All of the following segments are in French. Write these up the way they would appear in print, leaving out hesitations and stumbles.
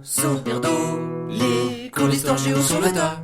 super d'eau, les cours d'histoire géo sur le tas.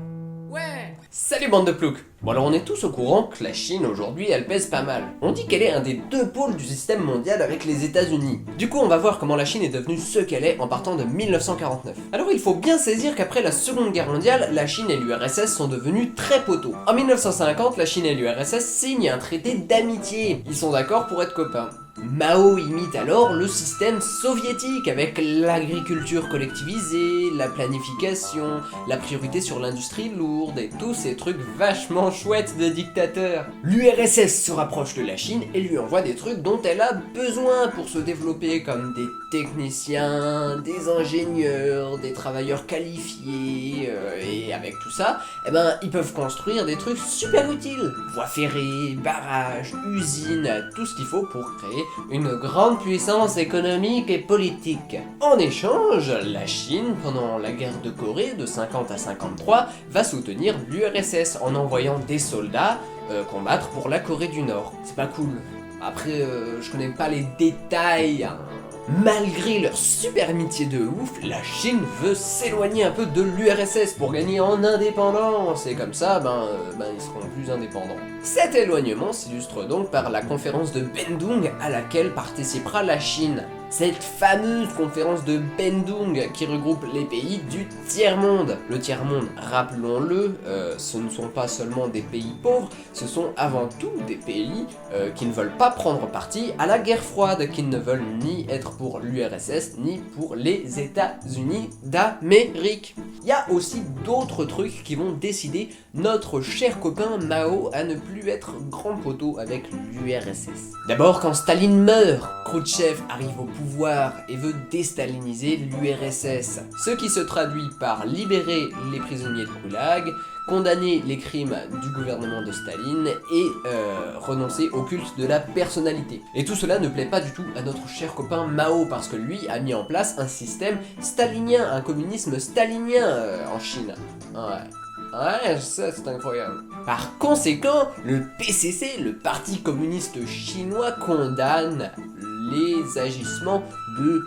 Ouais. Salut bande de ploucs. Bon alors on est tous au courant que la Chine aujourd'hui elle pèse pas mal. On dit qu'elle est un des deux pôles du système mondial avec les États-Unis. Du coup on va voir comment la Chine est devenue ce qu'elle est en partant de 1949. Alors il faut bien saisir qu'après la Seconde Guerre mondiale, la Chine et l'URSS sont devenus très poteaux. En 1950, la Chine et l'URSS signent un traité d'amitié. Ils sont d'accord pour être copains. Mao imite alors le système soviétique avec l'agriculture collectivisée, la planification, la priorité sur l'industrie lourde et tous ces trucs vachement chouettes de dictateurs. L'URSS se rapproche de la Chine et lui envoie des trucs dont elle a besoin pour se développer comme des techniciens, des ingénieurs, des travailleurs qualifiés et avec tout ça, ils peuvent construire des trucs super utiles. Voies ferrées, barrages, usines, tout ce qu'il faut pour créer une grande puissance économique et politique. En échange, la Chine, pendant la guerre de Corée de 50 à 53, va soutenir l'URSS en envoyant des soldats combattre pour la Corée du Nord. C'est pas cool. Après, je connais pas les détails, hein. Malgré leur super amitié de ouf, la Chine veut s'éloigner un peu de l'URSS pour gagner en indépendance, et comme ça, ils seront plus indépendants. Cet éloignement s'illustre donc par la conférence de Bandung à laquelle participera la Chine. Cette fameuse conférence de Bandung qui regroupe les pays du tiers-monde. Le tiers-monde, rappelons-le, ce ne sont pas seulement des pays pauvres, ce sont avant tout des pays qui ne veulent pas prendre parti à la guerre froide, qui ne veulent ni être pour l'URSS, ni pour les États-Unis d'Amérique. Il y a aussi d'autres trucs qui vont décider notre cher copain Mao à ne plus être grand poteau avec l'URSS. D'abord, quand Staline meurt, Khrouchtchev arrive au pouvoir et veut déstaliniser l'URSS, ce qui se traduit par libérer les prisonniers de Goulag, condamner les crimes du gouvernement de Staline et renoncer au culte de la personnalité. Et tout cela ne plaît pas du tout à notre cher copain Mao parce que lui a mis en place un système stalinien, un communisme stalinien en Chine. Ouais, ça c'est incroyable. Par conséquent, le PCC, le Parti communiste chinois, condamne les agissements de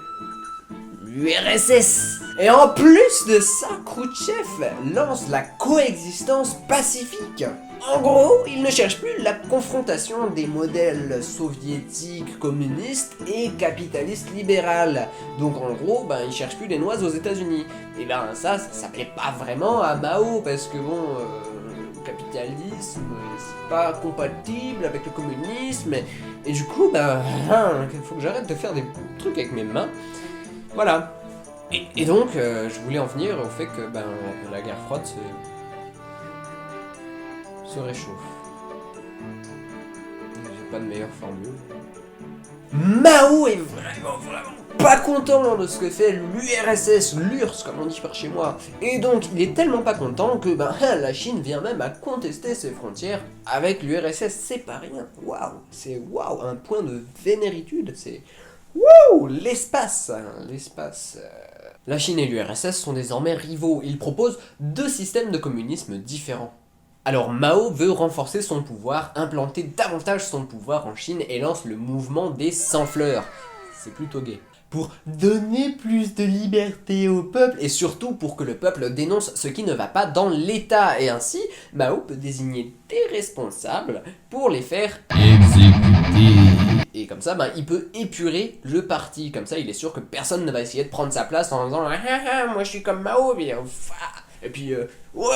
l'URSS. Et en plus de ça, Khrouchtchev lance la coexistence pacifique. En gros, il ne cherche plus la confrontation des modèles soviétiques communistes et capitalistes libéral. Donc en gros, il cherche plus les noises aux États-Unis. Et ça plaît pas vraiment à Mao parce que le capitalisme, c'est pas compatible avec le communisme. Et du coup, il faut que j'arrête de faire des trucs avec mes mains. Voilà. Et donc, je voulais en venir au fait que la guerre froide se réchauffe. J'ai pas de meilleure formule. Mao est vraiment pas content de ce que fait l'URSS, l'URSS comme on dit par chez moi. Et donc il est tellement pas content que la Chine vient même à contester ses frontières avec l'URSS. C'est pas rien. Waouh, c'est un point de vénéritude. C'est l'espace. La Chine et l'URSS sont désormais rivaux. Ils proposent deux systèmes de communisme différents. Alors Mao veut renforcer son pouvoir, implanter davantage son pouvoir en Chine et lance le mouvement des 100 fleurs. C'est plutôt gai. Pour donner plus de liberté au peuple et surtout pour que le peuple dénonce ce qui ne va pas dans l'État. Et ainsi, Mao peut désigner des responsables pour les faire exécuter. Et comme ça, il peut épurer le parti. Comme ça, il est sûr que personne ne va essayer de prendre sa place en disant « Ah, moi je suis comme Mao ». Et puis, moi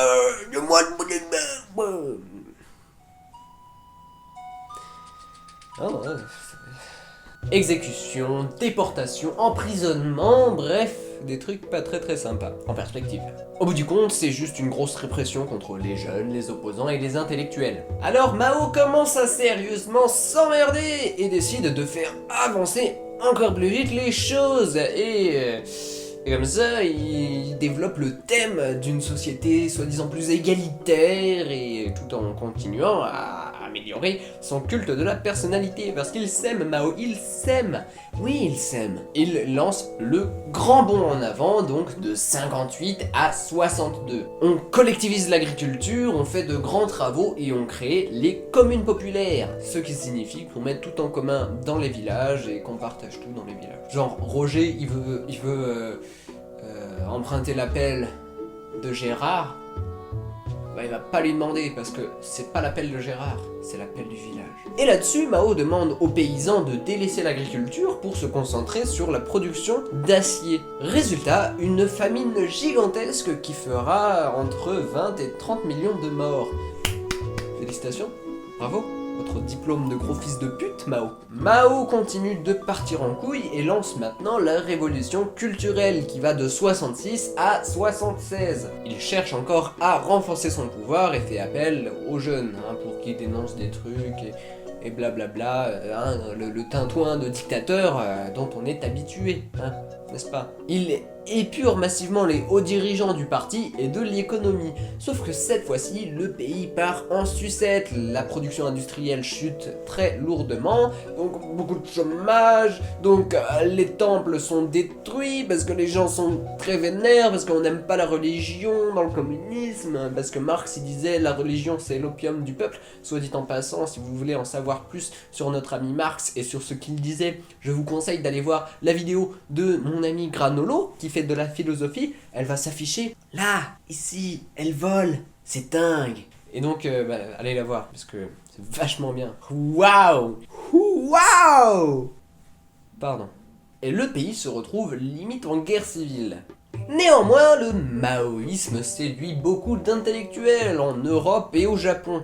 exécution, déportation, emprisonnement, bref, des trucs pas très sympas, en perspective. Au bout du compte, c'est juste une grosse répression contre les jeunes, les opposants et les intellectuels. Alors Mao commence à sérieusement s'emmerder et décide de faire avancer encore plus vite les choses et comme ça, il développe le thème d'une société soi-disant plus égalitaire et tout en continuant à améliorer son culte de la personnalité parce qu'il s'aime, Mao, il s'aime. Oui, il s'aime. Il lance le grand bond en avant, donc de 58 à 62. On collectivise l'agriculture, on fait de grands travaux et on crée les communes populaires, ce qui signifie qu'on met tout en commun dans les villages et qu'on partage tout dans les villages. Genre, Roger, il veut emprunter l'appel de Gérard, bah, il va pas lui demander parce que c'est pas l'appel de Gérard, c'est l'appel du village. Et là-dessus, Mao demande aux paysans de délaisser l'agriculture pour se concentrer sur la production d'acier. Résultat, une famine gigantesque qui fera entre 20 et 30 millions de morts. Félicitations, bravo. Votre diplôme de gros fils de pute, Mao. Mao continue de partir en couille et lance maintenant la révolution culturelle qui va de 66 à 76. Il cherche encore à renforcer son pouvoir et fait appel aux jeunes pour qu'ils dénoncent des trucs et blablabla, le tintouin de dictateur dont on est habitué, n'est-ce pas? Il épure massivement les hauts dirigeants du parti et de l'économie. Sauf que cette fois-ci, le pays part en sucette. La production industrielle chute très lourdement, donc beaucoup de chômage, donc les temples sont détruits parce que les gens sont très vénères, parce qu'on n'aime pas la religion dans le communisme, parce que Marx il disait la religion c'est l'opium du peuple. Soit dit en passant, si vous voulez en savoir plus sur notre ami Marx et sur ce qu'il disait, je vous conseille d'aller voir la vidéo de mon ami Granolo qui fait de la philosophie. Elle va s'afficher là, ici, elle vole, c'est dingue. Et donc allez la voir parce que c'est vachement bien. Waouh, waouh. Pardon. Et le pays se retrouve limite en guerre civile. Néanmoins, le maoïsme séduit beaucoup d'intellectuels en Europe et au Japon.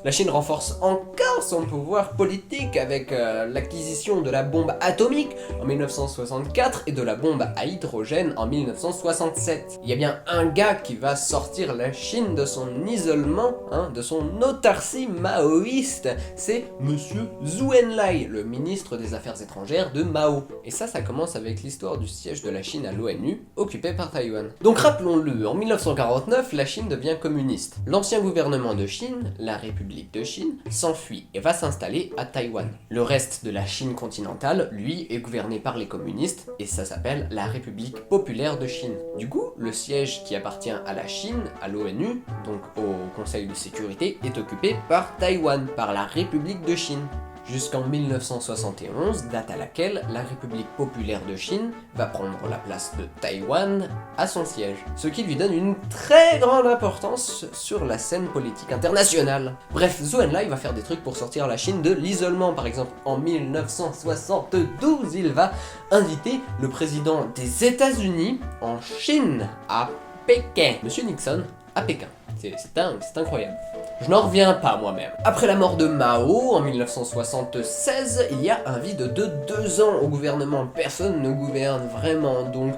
La Chine renforce encore son pouvoir politique avec l'acquisition de la bombe atomique en 1964 et de la bombe à hydrogène en 1967. Il y a bien un gars qui va sortir la Chine de son isolement, de son autarcie maoïste, c'est Monsieur Zhou Enlai, le ministre des Affaires étrangères de Mao. Et ça commence avec l'histoire du siège de la Chine à l'ONU, occupé par Taïwan. Donc rappelons-le, en 1949, la Chine devient communiste. L'ancien gouvernement de Chine, la République de Chine, s'enfuit et va s'installer à Taïwan. Le reste de la Chine continentale, lui, est gouverné par les communistes et ça s'appelle la République populaire de Chine. Du coup, le siège qui appartient à la Chine, à l'ONU, donc au Conseil de sécurité, est occupé par Taïwan, par la République de Chine. Jusqu'en 1971, date à laquelle la République populaire de Chine va prendre la place de Taïwan à son siège, ce qui lui donne une très grande importance sur la scène politique internationale. Bref, Zhou Enlai va faire des trucs pour sortir la Chine de l'isolement. Par exemple, en 1972, il va inviter le président des États-Unis en Chine, à Pékin. Monsieur Nixon, à Pékin. C'est dingue, c'est incroyable. Je n'en reviens pas moi-même. Après la mort de Mao, en 1976, il y a un vide de 2 ans au gouvernement. Personne ne gouverne vraiment, donc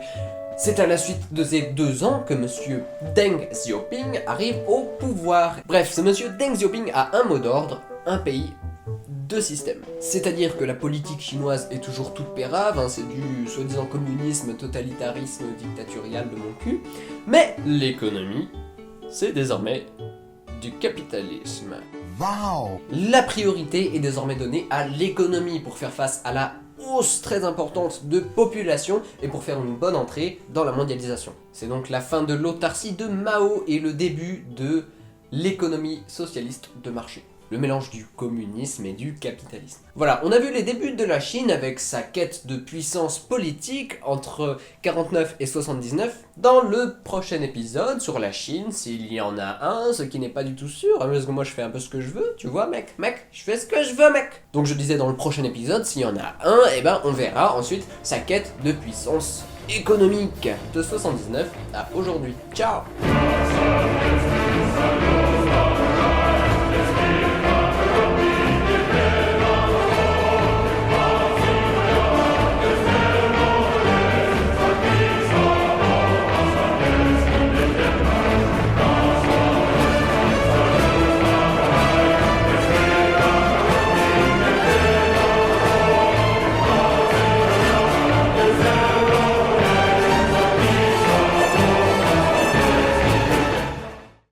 c'est à la suite de ces 2 ans que monsieur Deng Xiaoping arrive au pouvoir. Bref, ce monsieur Deng Xiaoping a un mot d'ordre, un pays, 2 systèmes. C'est-à-dire que la politique chinoise est toujours toute pérave, c'est du soi-disant communisme, totalitarisme, dictatorial de mon cul, mais l'économie, c'est désormais du capitalisme. Wow. La priorité est désormais donnée à l'économie pour faire face à la hausse très importante de population et pour faire une bonne entrée dans la mondialisation. C'est donc la fin de l'autarcie de Mao et le début de l'économie socialiste de marché. Le mélange du communisme et du capitalisme. Voilà, on a vu les débuts de la Chine avec sa quête de puissance politique entre 49 et 79. Dans le prochain épisode sur la Chine, s'il y en a un, ce qui n'est pas du tout sûr, parce que moi je fais un peu ce que je veux, tu vois mec, je fais ce que je veux mec. Donc je disais dans le prochain épisode, s'il y en a un, et ben on verra ensuite sa quête de puissance économique de 79 à aujourd'hui. Ciao.